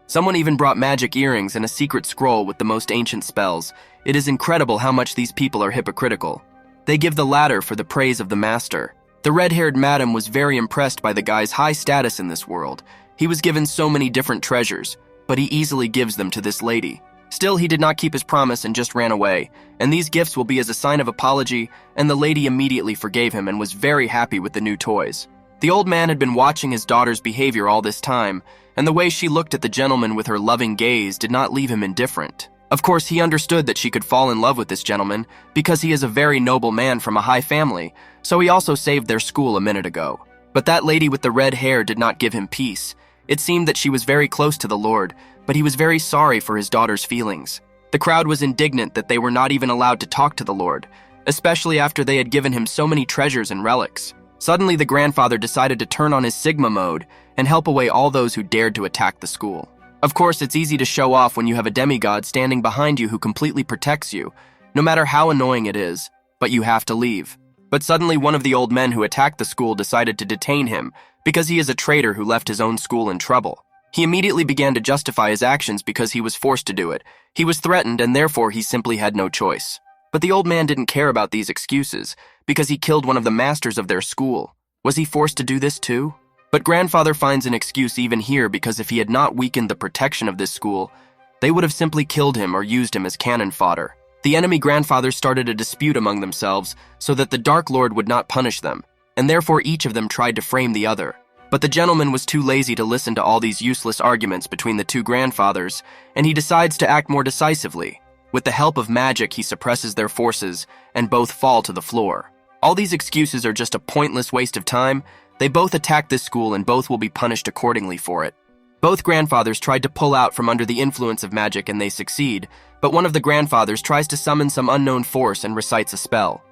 Someone even brought magic earrings and a secret scroll with the most ancient spells. It is incredible how much these people are hypocritical. They give the latter for the praise of the master. The red-haired madam was very impressed by the guy's high status in this world. He was given so many different treasures, but he easily gives them to this lady. Still, he did not keep his promise and just ran away, and these gifts will be as a sign of apology, and the lady immediately forgave him and was very happy with the new toys. The old man had been watching his daughter's behavior all this time, and the way she looked at the gentleman with her loving gaze did not leave him indifferent. Of course, he understood that she could fall in love with this gentleman because he is a very noble man from a high family, so he also saved their school a minute ago. But that lady with the red hair did not give him peace. It seemed that she was very close to the Lord, but he was very sorry for his daughter's feelings. The crowd was indignant that they were not even allowed to talk to the Lord, especially after they had given him so many treasures and relics. Suddenly, the grandfather decided to turn on his Sigma mode and help away all those who dared to attack the school. Of course, it's easy to show off when you have a demigod standing behind you who completely protects you, no matter how annoying it is, but you have to leave. But suddenly, one of the old men who attacked the school decided to detain him because he is a traitor who left his own school in trouble. He immediately began to justify his actions because he was forced to do it. He was threatened and therefore he simply had no choice. But the old man didn't care about these excuses because he killed one of the masters of their school. Was he forced to do this too? But grandfather finds an excuse even here because if he had not weakened the protection of this school, they would have simply killed him or used him as cannon fodder. The enemy grandfathers started a dispute among themselves so that the Dark Lord would not punish them, and therefore each of them tried to frame the other. But the gentleman was too lazy to listen to all these useless arguments between the two grandfathers, and he decides to act more decisively. With the help of magic, he suppresses their forces, and both fall to the floor. All these excuses are just a pointless waste of time. They both attacked this school and both will be punished accordingly for it. Both grandfathers tried to pull out from under the influence of magic and they succeed, but one of the grandfathers tries to summon some unknown force and recites a spell.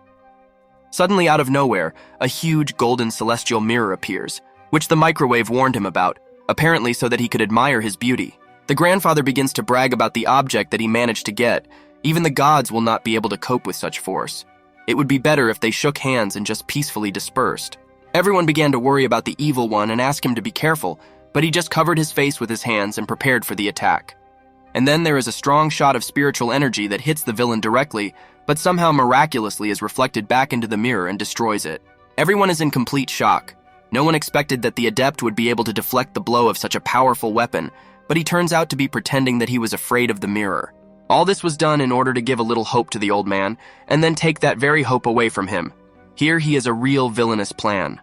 Suddenly out of nowhere, a huge golden celestial mirror appears, which the microwave warned him about, apparently so that he could admire his beauty. The grandfather begins to brag about the object that he managed to get. Even the gods will not be able to cope with such force. It would be better if they shook hands and just peacefully dispersed. Everyone began to worry about the evil one and ask him to be careful, but he just covered his face with his hands and prepared for the attack. And then there is a strong shot of spiritual energy that hits the villain directly, but somehow miraculously is reflected back into the mirror and destroys it. Everyone is in complete shock. No one expected that the adept would be able to deflect the blow of such a powerful weapon, but he turns out to be pretending that he was afraid of the mirror. All this was done in order to give a little hope to the old man, and then take that very hope away from him. Here he is a real villainous plan.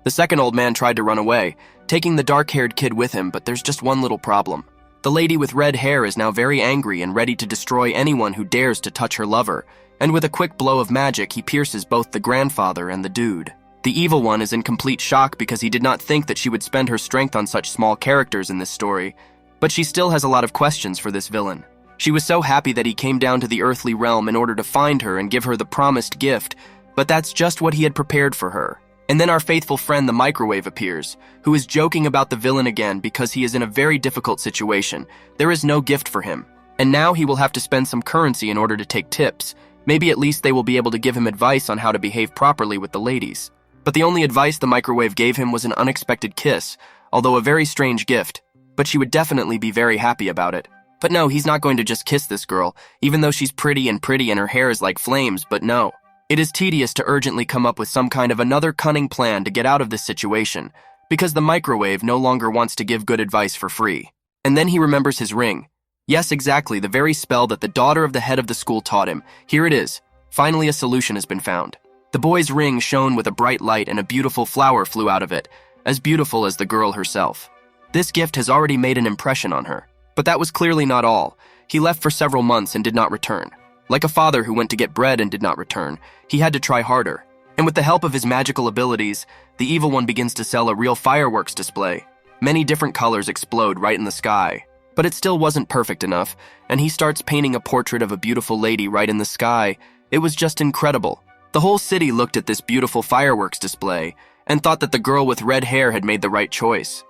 The second old man tried to run away, taking the dark-haired kid with him, but there's just one little problem. The lady with red hair is now very angry and ready to destroy anyone who dares to touch her lover, and with a quick blow of magic, he pierces both the grandfather and the dude. The evil one is in complete shock because he did not think that she would spend her strength on such small characters in this story, but she still has a lot of questions for this villain. She was so happy that he came down to the earthly realm in order to find her and give her the promised gift, but that's just what he had prepared for her. And then our faithful friend the microwave appears, who is joking about the villain again because he is in a very difficult situation. There is no gift for him, and now he will have to spend some currency in order to take tips. Maybe at least they will be able to give him advice on how to behave properly with the ladies. But the only advice the microwave gave him was an unexpected kiss, although a very strange gift, but she would definitely be very happy about it. But no, he's not going to just kiss this girl, even though she's pretty and her hair is like flames, but no. It is tedious to urgently come up with some kind of another cunning plan to get out of this situation, because the microwave no longer wants to give good advice for free. And then he remembers his ring. Yes, exactly, the very spell that the daughter of the head of the school taught him. Here it is. Finally, a solution has been found. The boy's ring shone with a bright light and a beautiful flower flew out of it, as beautiful as the girl herself. This gift has already made an impression on her. But that was clearly not all. He left for several months and did not return. Like a father who went to get bread and did not return, he had to try harder. And with the help of his magical abilities, the evil one begins to sell a real fireworks display. Many different colors explode right in the sky. But it still wasn't perfect enough, and he starts painting a portrait of a beautiful lady right in the sky. It was just incredible. The whole city looked at this beautiful fireworks display and thought that the girl with red hair had made the right choice.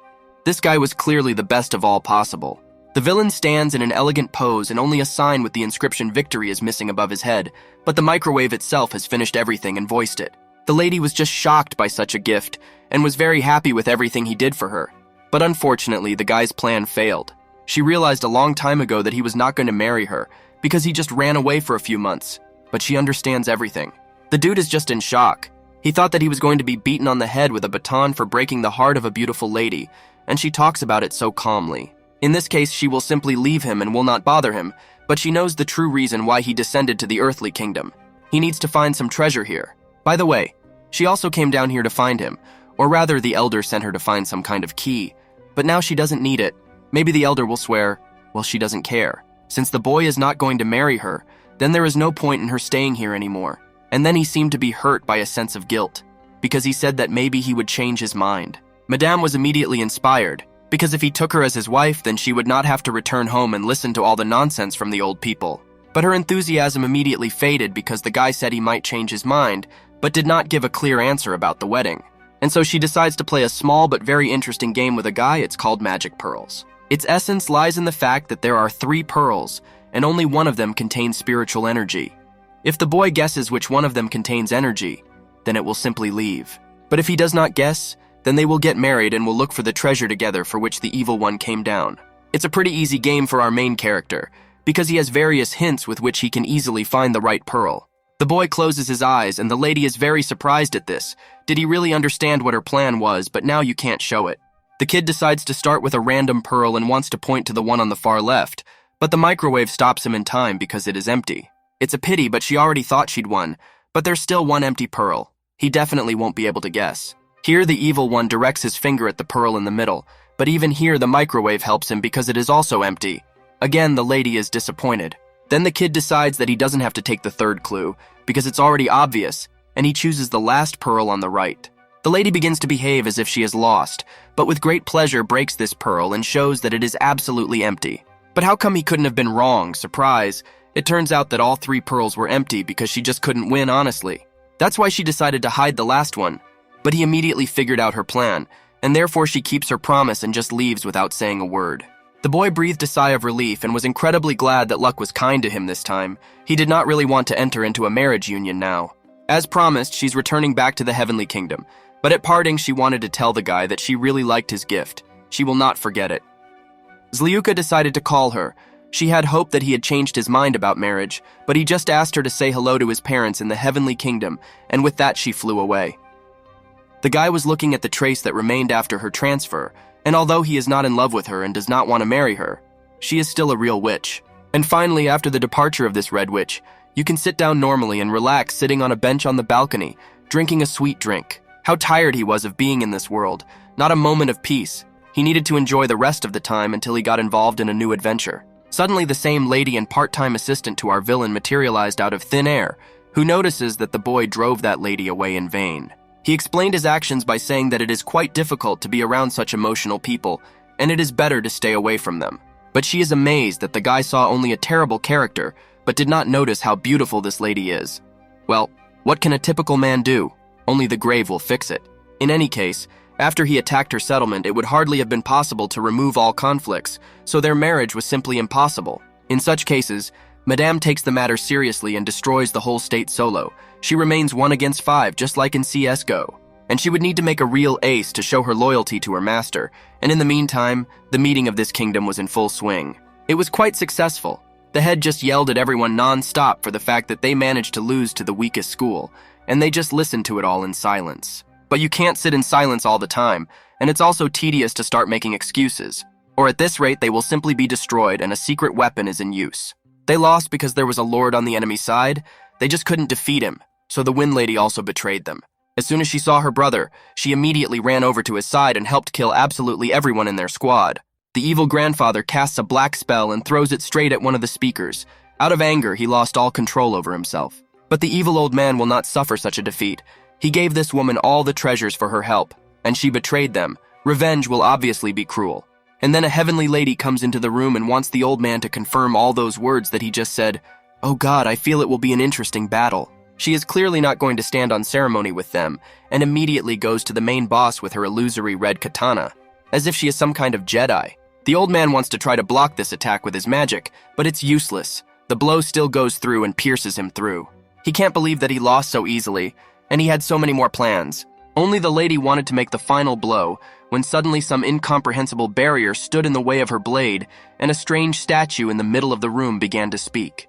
This guy was clearly the best of all possible. The villain stands in an elegant pose and only a sign with the inscription "Victory" is missing above his head, but the microwave itself has finished everything and voiced it. The lady was just shocked by such a gift and was very happy with everything he did for her. But unfortunately, the guy's plan failed. She realized a long time ago that he was not going to marry her because he just ran away for a few months, but she understands everything. The dude is just in shock. He thought that he was going to be beaten on the head with a baton for breaking the heart of a beautiful lady, and she talks about it so calmly. In this case, she will simply leave him and will not bother him, but she knows the true reason why he descended to the earthly kingdom. He needs to find some treasure here. By the way, she also came down here to find him, or rather the elder sent her to find some kind of key, but now she doesn't need it. Maybe the elder will swear, well, she doesn't care. Since the boy is not going to marry her, then there is no point in her staying here anymore. And then he seemed to be hurt by a sense of guilt, because he said that maybe he would change his mind. Madame was immediately inspired, because if he took her as his wife, then she would not have to return home and listen to all the nonsense from the old people. But her enthusiasm immediately faded because the guy said he might change his mind, but did not give a clear answer about the wedding. And so she decides to play a small but very interesting game with a guy. It's called Magic Pearls. Its essence lies in the fact that there are 3 pearls, and only one of them contains spiritual energy. If the boy guesses which one of them contains energy, then it will simply leave. But if he does not guess, then they will get married and will look for the treasure together for which the evil one came down. It's a pretty easy game for our main character, because he has various hints with which he can easily find the right pearl. The boy closes his eyes and the lady is very surprised at this. Did he really understand what her plan was, but now you can't show it. The kid decides to start with a random pearl and wants to point to the one on the far left, but the microwave stops him in time because it is empty. It's a pity, but she already thought she'd won, but there's still one empty pearl. He definitely won't be able to guess. Here the evil one directs his finger at the pearl in the middle, but even here the microwave helps him because it is also empty. Again, the lady is disappointed. Then the kid decides that he doesn't have to take the third clue, because it's already obvious, and he chooses the last pearl on the right. The lady begins to behave as if she is lost, but with great pleasure breaks this pearl and shows that it is absolutely empty. But how come he couldn't have been wrong? Surprise! It turns out that all 3 pearls were empty because she just couldn't win honestly. That's why she decided to hide the last one. But he immediately figured out her plan, and therefore she keeps her promise and just leaves without saying a word. The boy breathed a sigh of relief and was incredibly glad that luck was kind to him this time. He did not really want to enter into a marriage union now. As promised, she's returning back to the heavenly kingdom, but at parting she wanted to tell the guy that she really liked his gift. She will not forget it. Zliuka decided to call her. She had hoped that he had changed his mind about marriage, but he just asked her to say hello to his parents in the heavenly kingdom, and with that she flew away. The guy was looking at the trace that remained after her transfer, and although he is not in love with her and does not want to marry her, she is still a real witch. And finally, after the departure of this red witch, you can sit down normally and relax sitting on a bench on the balcony, drinking a sweet drink. How tired he was of being in this world, not a moment of peace. He needed to enjoy the rest of the time until he got involved in a new adventure. Suddenly, the same lady and part-time assistant to our villain materialized out of thin air, who notices that the boy drove that lady away in vain. He explained his actions by saying that it is quite difficult to be around such emotional people, and it is better to stay away from them. But she is amazed that the guy saw only a terrible character, but did not notice how beautiful this lady is. Well, what can a typical man do? Only the grave will fix it. In any case, after he attacked her settlement, it would hardly have been possible to remove all conflicts, so their marriage was simply impossible. In such cases, Madame takes the matter seriously and destroys the whole state solo. She remains 1 against 5, just like in CSGO. And she would need to make a real ace to show her loyalty to her master, and in the meantime, the meeting of this kingdom was in full swing. It was quite successful. The head just yelled at everyone non-stop for the fact that they managed to lose to the weakest school, and they just listened to it all in silence. But you can't sit in silence all the time, and it's also tedious to start making excuses. Or at this rate, they will simply be destroyed and a secret weapon is in use. They lost because there was a lord on the enemy side. They just couldn't defeat him, so the Wind Lady also betrayed them. As soon as she saw her brother, she immediately ran over to his side and helped kill absolutely everyone in their squad. The evil grandfather casts a black spell and throws it straight at one of the speakers. Out of anger, he lost all control over himself. But the evil old man will not suffer such a defeat. He gave this woman all the treasures for her help, and she betrayed them. Revenge will obviously be cruel. And then a heavenly lady comes into the room and wants the old man to confirm all those words that he just said. Oh God, I feel it will be an interesting battle. She is clearly not going to stand on ceremony with them, and immediately goes to the main boss with her illusory red katana, as if she is some kind of Jedi. The old man wants to try to block this attack with his magic, but it's useless. The blow still goes through and pierces him through. He can't believe that he lost so easily, and he had so many more plans. Only the lady wanted to make the final blow, when suddenly some incomprehensible barrier stood in the way of her blade, and a strange statue in the middle of the room began to speak.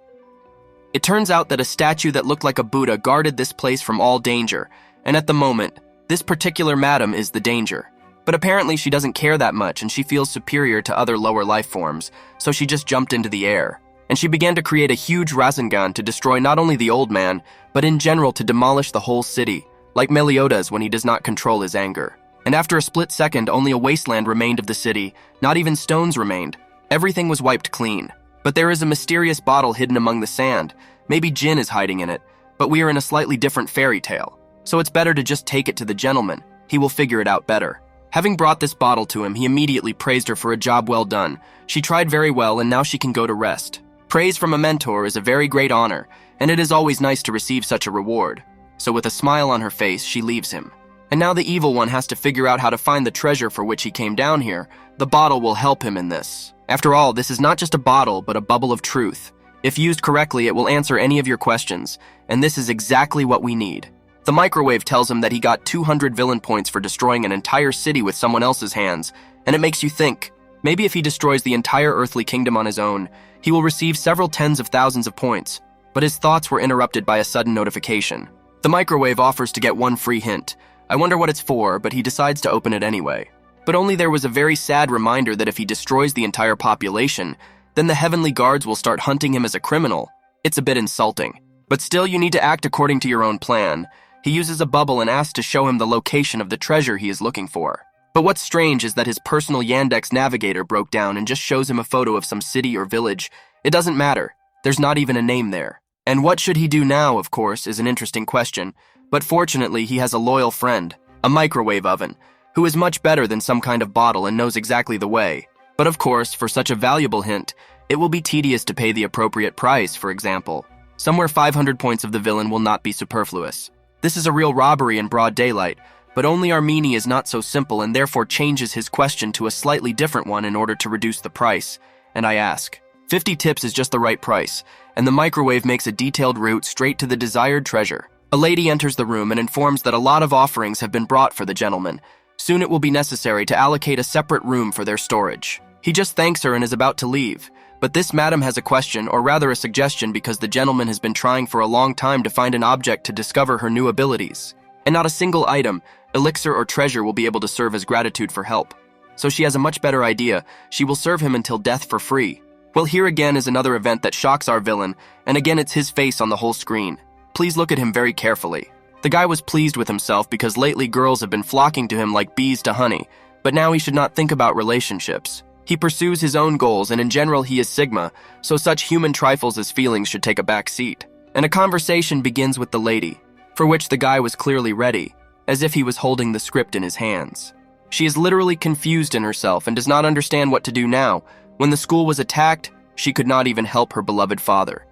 It turns out that a statue that looked like a Buddha guarded this place from all danger, and at the moment, this particular madam is the danger. But apparently she doesn't care that much and she feels superior to other lower life forms, so she just jumped into the air. And she began to create a huge Rasengan to destroy not only the old man, but in general to demolish the whole city, like Meliodas when he does not control his anger. And after a split second, only a wasteland remained of the city, not even stones remained. Everything was wiped clean. But there is a mysterious bottle hidden among the sand. Maybe Jin is hiding in it, but we are in a slightly different fairy tale. So it's better to just take it to the gentleman. He will figure it out better. Having brought this bottle to him, he immediately praised her for a job well done. She tried very well and now she can go to rest. Praise from a mentor is a very great honor, and it is always nice to receive such a reward. So with a smile on her face, she leaves him. And now the evil one has to figure out how to find the treasure for which he came down here. The bottle will help him in this. After all, this is not just a bottle, but a bubble of truth. If used correctly, it will answer any of your questions, and this is exactly what we need. The microwave tells him that he got 200 villain points for destroying an entire city with someone else's hands, and it makes you think, maybe if he destroys the entire earthly kingdom on his own, he will receive several tens of thousands of points. But his thoughts were interrupted by a sudden notification. The microwave offers to get one free hint. I wonder what it's for, but he decides to open it anyway. But only there was a very sad reminder that if he destroys the entire population, then the heavenly guards will start hunting him as a criminal. It's a bit insulting. But still, you need to act according to your own plan. He uses a bubble and asks to show him the location of the treasure he is looking for. But what's strange is that his personal Yandex navigator broke down and just shows him a photo of some city or village. It doesn't matter. There's not even a name there. And what should he do now, of course, is an interesting question. But fortunately, he has a loyal friend. a microwave oven, who is much better than some kind of bottle and knows exactly the way. But of course, for such a valuable hint, it will be tedious to pay the appropriate price, for example. Somewhere 500 points of the villain will not be superfluous. This is a real robbery in broad daylight, but only Armini is not so simple and therefore changes his question to a slightly different one in order to reduce the price. And I ask, 50 tips is just the right price, and the microwave makes a detailed route straight to the desired treasure. A lady enters the room and informs that a lot of offerings have been brought for the gentleman. Soon it will be necessary to allocate a separate room for their storage. He just thanks her and is about to leave. But this madam has a question, or rather a suggestion, because the gentleman has been trying for a long time to find an object to discover her new abilities. And not a single item, elixir or treasure will be able to serve as gratitude for help. So she has a much better idea. She will serve him until death for free. Well, here again is another event that shocks our villain, and again it's his face on the whole screen. Please look at him very carefully. The guy was pleased with himself because lately girls have been flocking to him like bees to honey, but now he should not think about relationships. He pursues his own goals, and in general he is Sigma, so such human trifles as feelings should take a back seat. And a conversation begins with the lady, for which the guy was clearly ready, as if he was holding the script in his hands. She is literally confused in herself and does not understand what to do now. When the school was attacked, she could not even help her beloved father.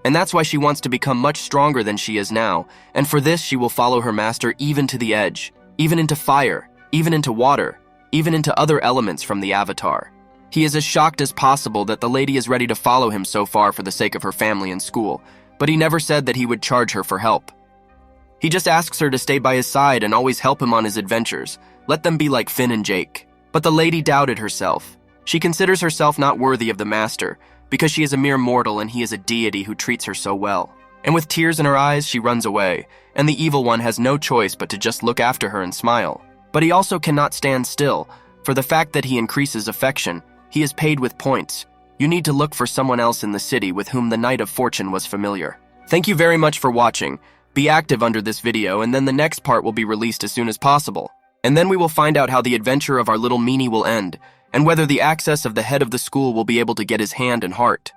And that's why she wants to become much stronger than she is now, and for this she will follow her master even to the edge, even into fire, even into water, even into other elements from the Avatar. He is as shocked as possible that the lady is ready to follow him so far for the sake of her family and school, but he never said that he would charge her for help. He just asks her to stay by his side and always help him on his adventures. Let them be like Finn and Jake. But the lady doubted herself. She considers herself not worthy of the master, because she is a mere mortal and he is a deity who treats her so well. And with tears in her eyes, she runs away, and the evil one has no choice but to just look after her and smile. But he also cannot stand still. For the fact that he increases affection, he is paid with points. You need to look for someone else in the city with whom the Knight of Fortune was familiar. Thank you very much for watching. Be active under this video, and then the next part will be released as soon as possible. And then we will find out how the adventure of our little meanie will end, and whether the access of the head of the school will be able to get his hand and heart.